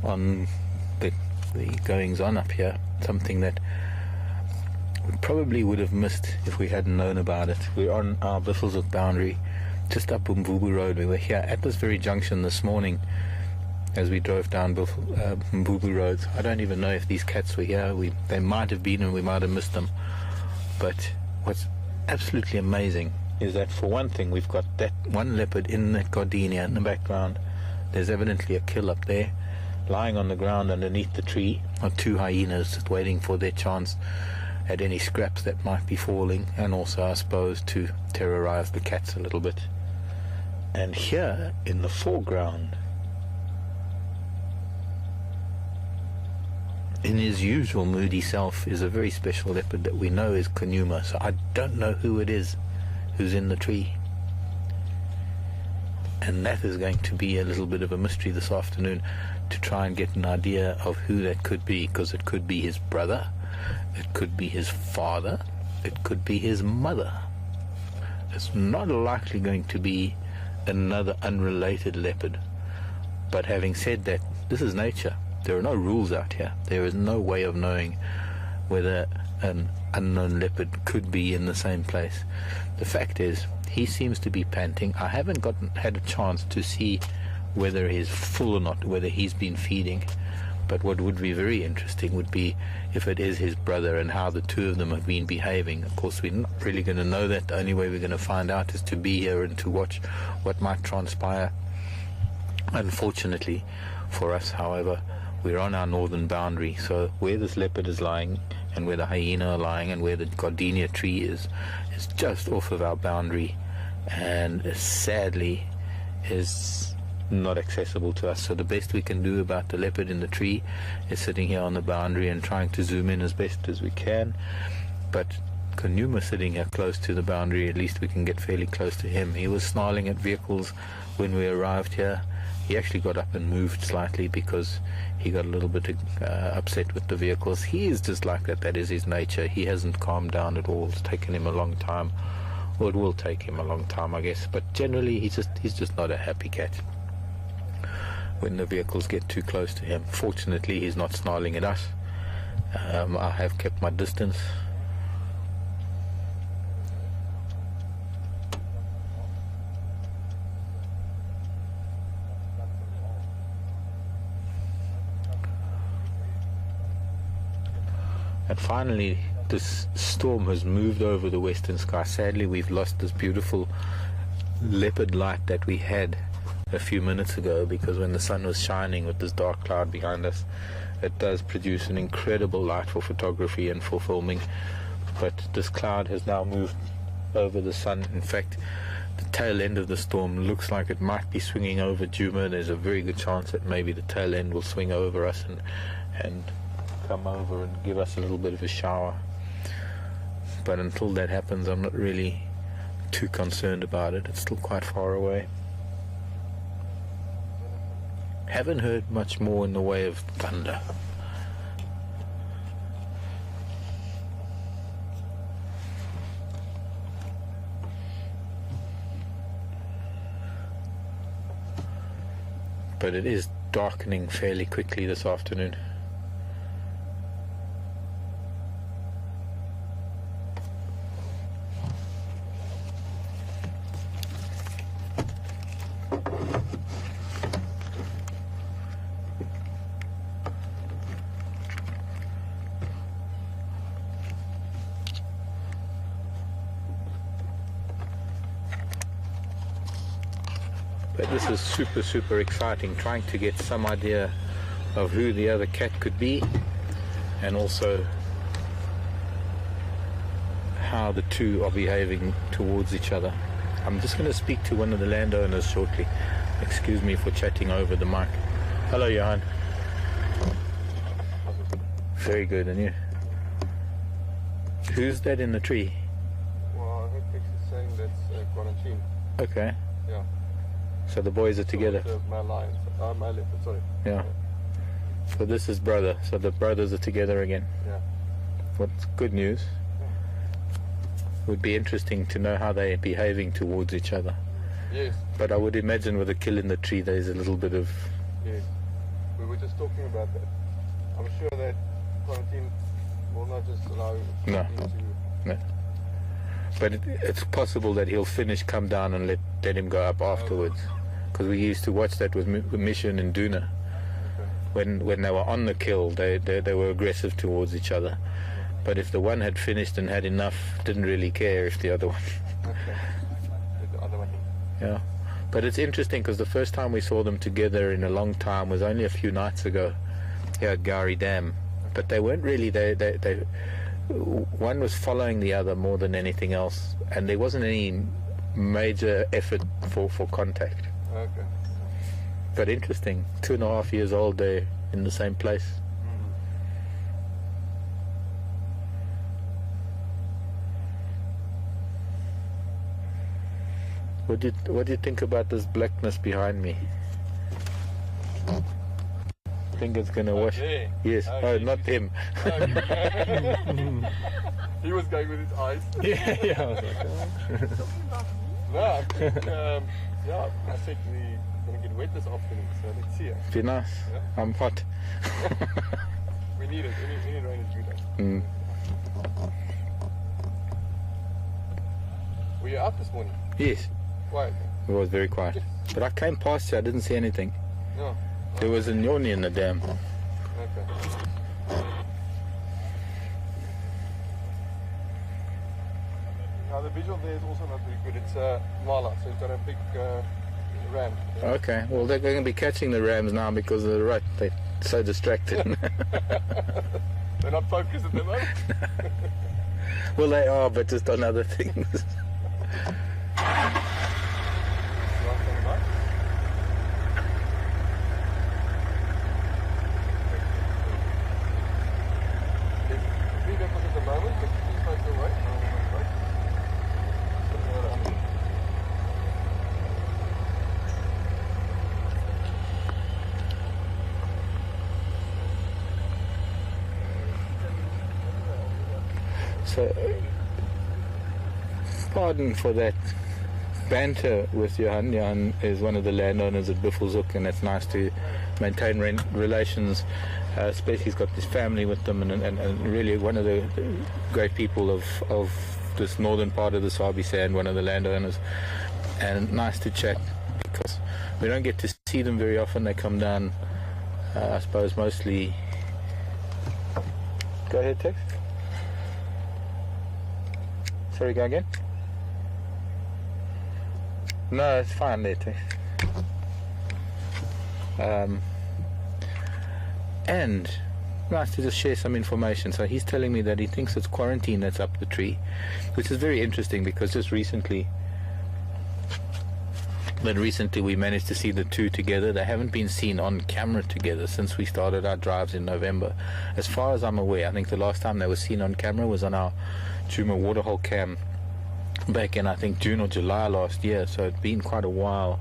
on the goings on up here, something that we probably would have missed if we hadn't known about it. We're on our Buffelshoek boundary, just up Mvubu Road. We were here at this very junction this morning as we drove down Mvubu Road. I don't even know if these cats were here. They might have been and we might have missed them. But what's absolutely amazing is that, for one thing, we've got that one leopard in the gardenia in the background. There's evidently a kill up there. Lying on the ground underneath the tree are two hyenas just waiting for their chance at any scraps that might be falling, and also, I suppose, to terrorize the cats a little bit. And here in the foreground, in his usual moody self, is a very special leopard that we know is Kunyuma. So I don't know who it is who's in the tree, and that is going to be a little bit of a mystery this afternoon, to try and get an idea of who that could be, because it could be his brother, it could be his father, it could be his mother. It's not likely going to be another unrelated leopard. But having said that, this is nature. There are no rules out here. There is no way of knowing whether an unknown leopard could be in the same place. The fact is, he seems to be panting. I haven't had a chance to see whether he's full or not, whether he's been feeding. But what would be very interesting would be if it is his brother and how the two of them have been behaving. Of course, we're not really going to know that. The only way we're going to find out is to be here and to watch what might transpire. Unfortunately for us, however, we're on our northern boundary, so where this leopard is lying and where the hyena are lying and where the gardenia tree is just off of our boundary, and sadly is not accessible to us. So the best we can do about the leopard in the tree is sitting here on the boundary and trying to zoom in as best as we can. But Kunyuma sitting here close to the boundary, at least we can get fairly close to him. He was snarling at vehicles when we arrived here. He actually got up and moved slightly because he got a little bit upset with the vehicles. He is just like that. That is his nature. He hasn't calmed down at all. It's taken him a long time, or it will take him a long time, I guess. But generally, he's just not a happy cat when the vehicles get too close to him. Fortunately, he's not snarling at us. I have kept my distance. And finally, this storm has moved over the western sky. Sadly, we've lost this beautiful leopard light that we had a few minutes ago, because when the sun was shining with this dark cloud behind us, it does produce an incredible light for photography and for filming. But this cloud has now moved over the sun. In fact, the tail end of the storm looks like it might be swinging over Djuma. There's a very good chance that maybe the tail end will swing over us and come over and give us a little bit of a shower. But until that happens, I'm not really too concerned about it. It's still quite far away. Haven't heard much more in the way of thunder. But it is darkening fairly quickly this afternoon. But this is super exciting, trying to get some idea of who the other cat could be, and also how the two are behaving towards each other. I'm just going to speak to one of the landowners shortly. Excuse me for chatting over the mic. Hello, Johan. Very good, and you? Who's that in the tree? Well, I heard Fix is saying that's quarantine. Okay. Yeah. So the boys are together. So my lions, my leopard, sorry. Yeah. So this is brother. So the brothers are together again. Yeah. What's good news? Yeah. Would be interesting to know how they're behaving towards each other. Yes. But I would imagine with a kill in the tree, there's a little bit of yes. We were just talking about that. I'm sure that quarantine will not just allow No. him to... No. But it's possible that he'll finish, come down, and let him go up afterwards. Because we used to watch that with Mission and Duna. Okay. When they were on the kill, they were aggressive towards each other. But if the one had finished and had enough, didn't really care if the other one. Okay. The other one. Yeah. But it's interesting because the first time we saw them together in a long time was only a few nights ago here at Gowrie Dam. But they weren't really, one was following the other more than anything else, and there wasn't any major effort for contact. Okay. But interesting, 2.5 years old, they're in the same place. What do you think about this blackness behind me? I think it's gonna wash. There. Yes. Oh, not him. He was going with his eyes. Yeah. I was like, No, I think, yeah, I said we're going to get wet this afternoon, so let's see. be nice. Yeah. I'm hot. We need it. We need rain to do that. Were you out this morning? Yes, Quiet. it was very quiet. But I came past you, I didn't see anything. No. There was a nyoni in the dam. Okay. Now the visual there is also not very good. It's Mala, so it's got a big ram. Okay, well they're going to be catching the rams now because of the rut. They're so distracted. They're not focused at the moment. Well, they are, but just on other things. So, pardon for that banter with Johan. Johan is one of the landowners at Buffelshoek, and it's nice to maintain relations, especially he's got his family with them, and really one of the great people of this northern part of the Sabi Sand, one of the landowners, and nice to chat because we don't get to see them very often. They come down, I suppose, mostly... Go ahead, Tex. Sorry, go again? No, it's fine there, Tex. And nice to just share some information. So he's telling me that he thinks it's quarantine that's up the tree, which is very interesting because just recently we managed to see the two together. They haven't been seen on camera together since we started our drives in November. As far as I'm aware, I think the last time they were seen on camera was on our Kunyuma waterhole cam back in, I think, June or July last year. So it's been quite a while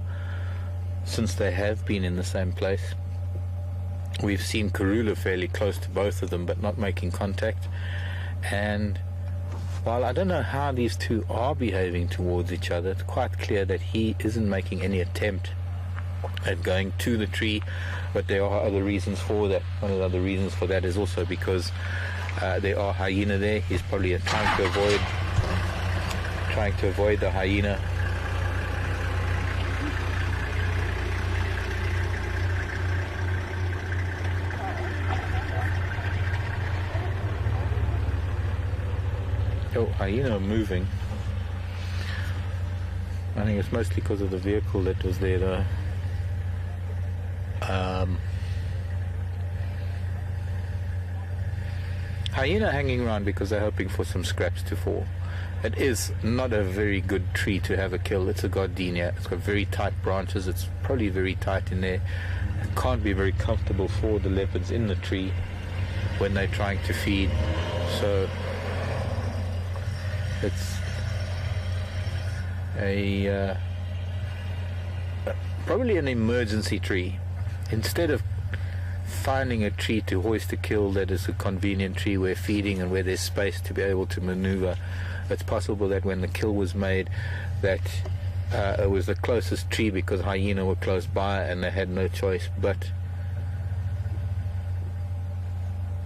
since they have been in the same place. We've seen Karula fairly close to both of them, but not making contact. And while I don't know how these two are behaving towards each other, it's quite clear that he isn't making any attempt at going to the tree, but there are other reasons for that. One of the other reasons for that is also because there are hyena there. He's probably trying to avoid the hyena. Oh, hyena moving. I think it's mostly because of the vehicle that was there though. Hyena hanging around because they're hoping for some scraps to fall. It is not a very good tree to have a kill. It's a gardenia. It's got very tight branches. It's probably very tight in there. It can't be very comfortable for the leopards in the tree when they're trying to feed. So it's a probably an emergency tree. Instead of finding a tree to hoist a kill that is a convenient tree where feeding and where there's space to be able to maneuver, it's possible that when the kill was made that it was the closest tree because hyena were close by and they had no choice but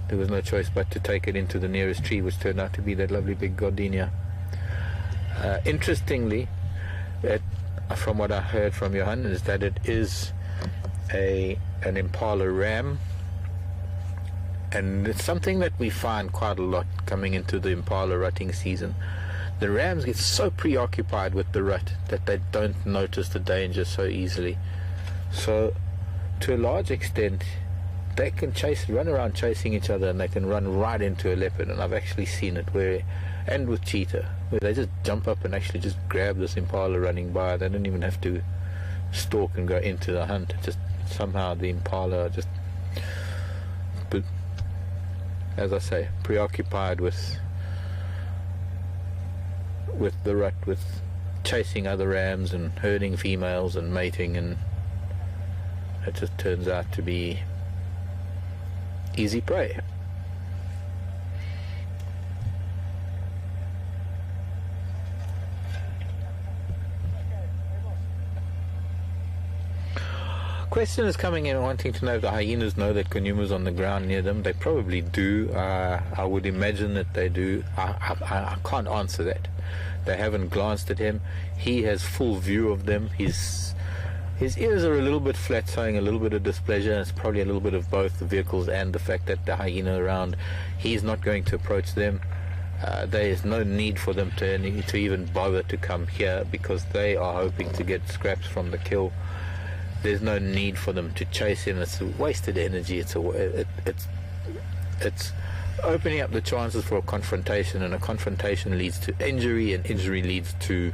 there was no choice but to take it into the nearest tree, which turned out to be that lovely big gardenia. Interestingly, from what I heard from Johan, is that it is an impala ram, and it's something that we find quite a lot coming into the impala rutting season. The rams get so preoccupied with the rut that they don't notice the danger so easily. So to a large extent they can run around chasing each other, and they can run right into a leopard. And I've actually seen it and with cheetah, where they just jump up and actually just grab this impala running by. They don't even have to stalk and go into the hunt. Just somehow the impala just, but as I say, preoccupied with the rut, with chasing other rams and herding females and mating, and it just turns out to be easy prey. Question is coming in wanting to know if the hyenas know that Kunyuma's on the ground near them. They probably do. I would imagine that they do. I can't answer that. They haven't glanced at him. He has full view of them. His ears are a little bit flat, showing a little bit of displeasure. It's probably a little bit of both the vehicles and the fact that the hyena around. He's not going to approach them. There is no need for them to even bother to come here, because they are hoping to get scraps from the kill. There's no need for them to chase him. It's wasted energy. It's opening up the chances for a confrontation, and a confrontation leads to injury, and injury leads to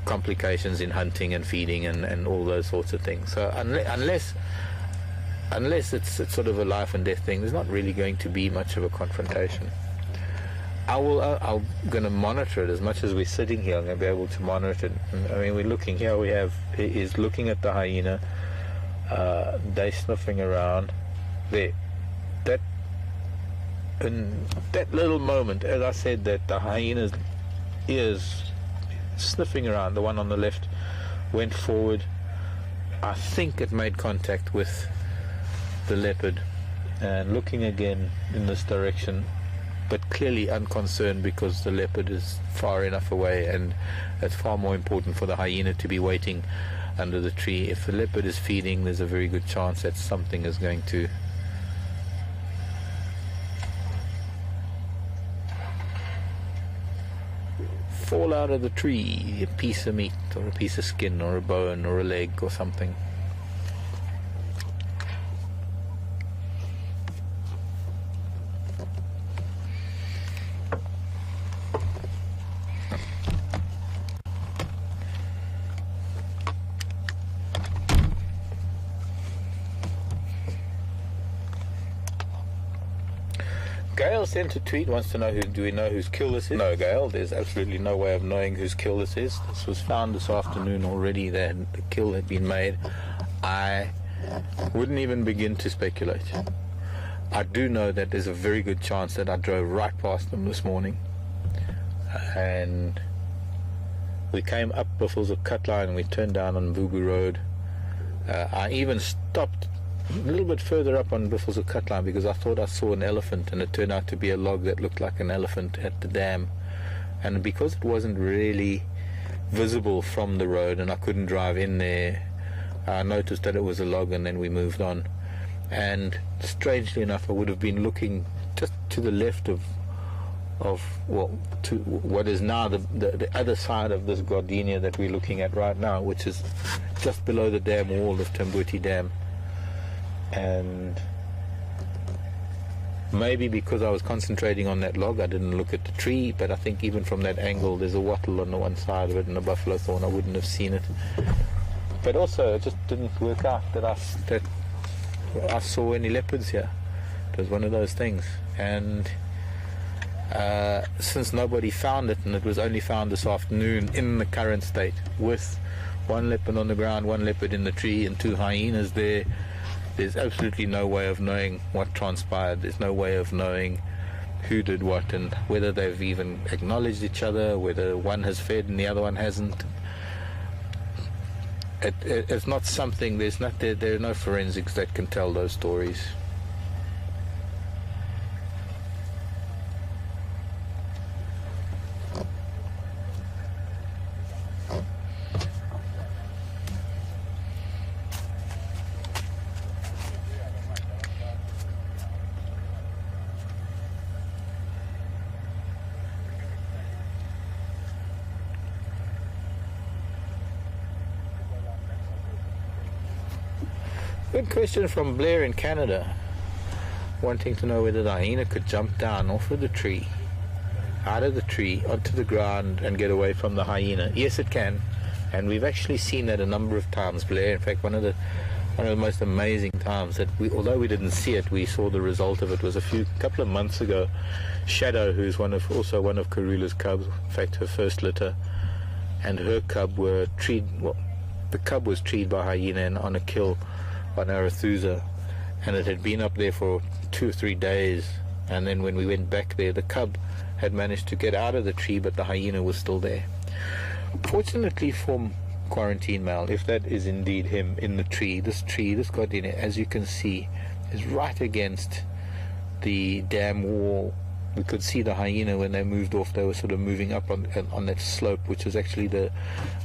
complications in hunting and feeding and all those sorts of things. So unless it's sort of a life and death thing, there's not really going to be much of a confrontation. I'm going to monitor it as much as we're sitting here. I'm going to be able to monitor it. I mean, we're looking here. He's looking at the hyena. They're sniffing around. There. In that little moment, as I said, that the hyena's ears sniffing around, the one on the left went forward. I think it made contact with the leopard, and looking again in this direction, but clearly unconcerned, because the leopard is far enough away, and it's far more important for the hyena to be waiting under the tree. If the leopard is feeding, there's a very good chance that something is going to fall out of the tree, a piece of meat or a piece of skin or a bone or a leg or something. Gail sent a tweet, wants to know do we know whose kill this is? No, Gail, there's absolutely no way of knowing whose kill this is. This was found this afternoon already, that the kill had been made. I wouldn't even begin to speculate. I do know that there's a very good chance that I drove right past them this morning, and we came up Buffels of Cutline and we turned down on Vubu Road. I even stopped a little bit further up on Buffels of Cutline because I thought I saw an elephant, and it turned out to be a log that looked like an elephant at the dam. And because it wasn't really visible from the road and I couldn't drive in there, I noticed that it was a log, and then we moved on. And strangely enough, I would have been looking just to the left of to what is now the other side of this gardenia that we're looking at right now, which is just below the dam wall of Tambuti Dam. And maybe because I was concentrating on that log, I didn't look at the tree, but I think even from that angle there's a wattle on the one side of it and a buffalo thorn. I wouldn't have seen it. But also it just didn't work out that I saw any leopards here. It was one of those things. And since nobody found it, and it was only found this afternoon in the current state, with one leopard on the ground, one leopard in the tree, and two hyenas there's absolutely no way of knowing what transpired. There's no way of knowing who did what, and whether they've even acknowledged each other, whether one has fed and the other one hasn't. It's not something, there are no forensics that can tell those stories. Good question from Blair in Canada, wanting to know whether the hyena could jump down off of the tree, out of the tree, onto the ground and get away from the hyena. Yes, it can, and we've actually seen that a number of times, Blair. In fact, one of the most amazing times that although we didn't see it, we saw the result of it was couple of months ago. Shadow, who's also one of Karula's cubs, in fact her first litter, and her cub were treed. Well, the cub was treed by hyena on a kill on Arathusa, and it had been up there for 2 or 3 days. And then when we went back there, the cub had managed to get out of the tree, but the hyena was still there. Fortunately for Quarantine Mal, if that is indeed him in the tree, this gardenia, as you can see, is right against the dam wall. We could see the hyena when they moved off. They were sort of moving up on that slope, which is actually the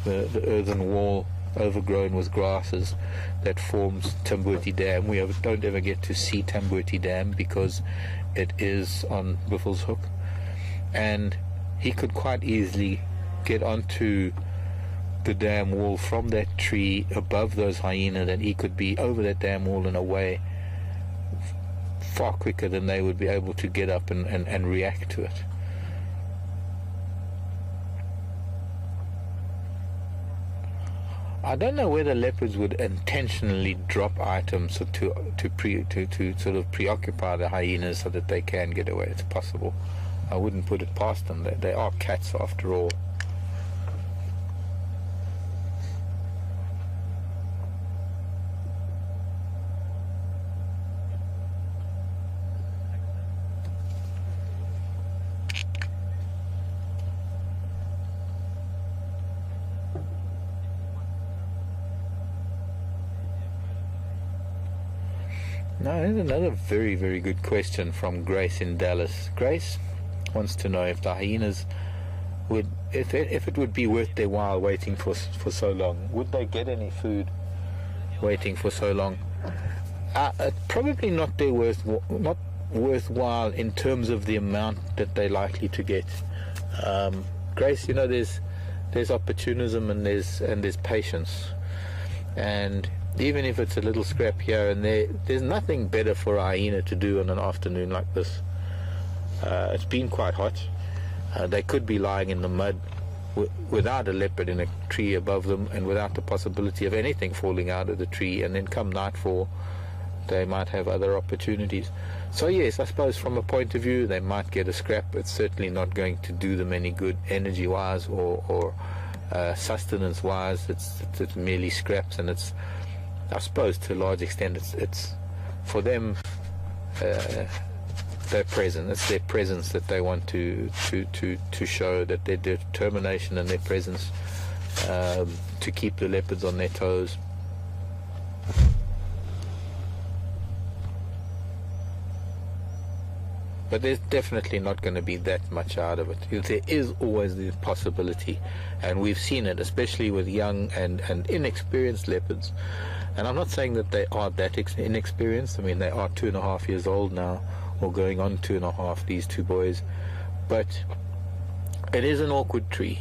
earthen wall overgrown with grasses that forms Tambuti Dam. We don't ever get to see Tambuti Dam because it is on Buffelshoek, Hook, and he could quite easily get onto the dam wall from that tree above those hyenas, and he could be over that dam wall and away far quicker than they would be able to get up and react to it. I don't know whether leopards would intentionally drop items to sort of preoccupy the hyenas so that they can get away. It's possible. I wouldn't put it past them. They are cats after all. Now, here's another very, very good question from Grace in Dallas. Grace wants to know if the hyenas would, if it would be worth their while waiting for so long. Would they get any food waiting for so long? Probably not worthwhile in terms of the amount that they're likely to get. Grace, you know, there's opportunism and there's patience, and even if it's a little scrap here and there's nothing better for a hyena to do on an afternoon like this. It's been quite hot. They could be lying in the mud without a leopard in a tree above them and without the possibility of anything falling out of the tree, and then come nightfall they might have other opportunities. So yes, I suppose from a point of view they might get a scrap. It's certainly not going to do them any good energy wise or sustenance wise. It's merely scraps, and it's, I suppose, to a large extent, it's for them their presence. It's their presence that they want to show, that their determination and their presence to keep the leopards on their toes. But there's definitely not going to be that much out of it. There is always the possibility, and we've seen it, especially with young and inexperienced leopards. And I'm not saying that they are that inexperienced. I mean, they are 2.5 years old now, or going on 2.5, these two boys. But it is an awkward tree.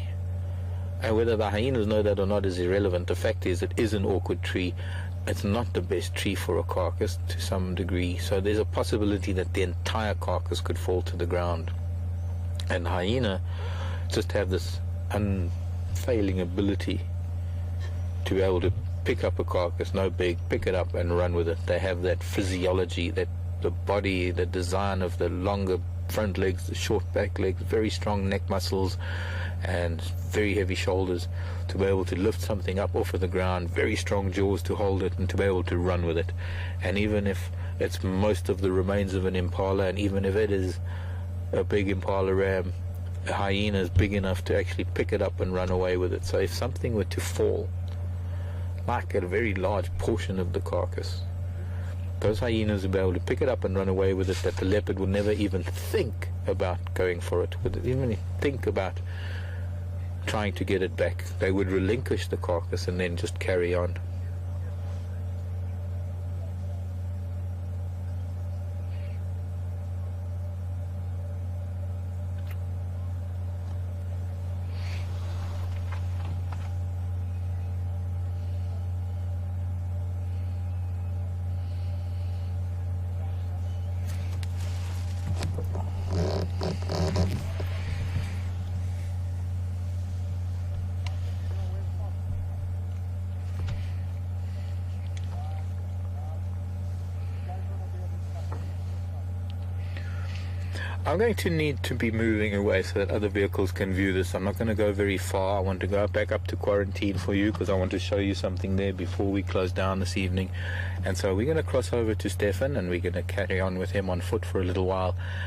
And whether the hyenas know that or not is irrelevant. The fact is, it is an awkward tree. It's not the best tree for a carcass to some degree. So there's a possibility that the entire carcass could fall to the ground. And hyena just have this unfailing ability to be able to pick up a carcass, no big, pick it up and run with it. They have that physiology, that the body, the design of the longer front legs, the short back legs, very strong neck muscles and very heavy shoulders to be able to lift something up off of the ground, very strong jaws to hold it and to be able to run with it. And even if it's most of the remains of an impala, and even if it is a big impala ram, a hyena is big enough to actually pick it up and run away with it. So if something were to fall, like a very large portion of the carcass, those hyenas would be able to pick it up and run away with it, that the leopard would never even think about going for it, would even think about trying to get it back. They would relinquish the carcass and then just carry on. I'm going to need to be moving away so that other vehicles can view this. I'm not going to go very far. I want to go back up to quarantine for you because I want to show you something there before we close down this evening. And so we're going to cross over to Stefan and we're going to carry on with him on foot for a little while.